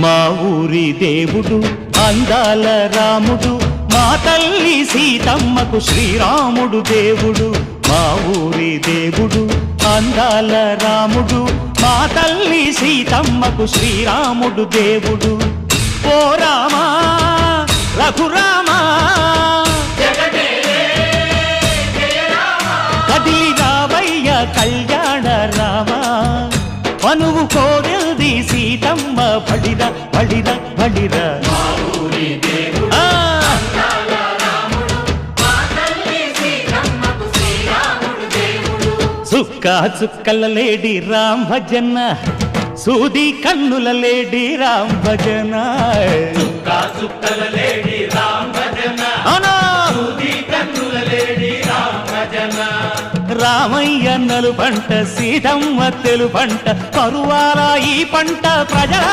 మా ఊరి దేవుడు అందాల రాముడు, మా తల్లి సీతమ్మకు శ్రీరాముడు దేవుడు. మా ఊరి దేవుడు అందాల రాముడు, మా తల్లి సీతమ్మకు శ్రీరాముడు దేవుడు. ఓ రామా రఘురామా కదిలి రావయ్య కళ్యాణ రామా, మనువు కోరెల్ది సీతమ్మ బడిర బడిర బడిర. చుక్క చుక్కల లేడి రామ్ భజన, సూది కన్నుల లేడి రామ్ భజన. చుక్కల లేడి రామ్ భజన, సూది కన్నుల లేడి రామ్ భజన. రామయ్య నలు పంట, సీతమ్మ తెలు పంట, కరువాల ఈ పంట ప్రజల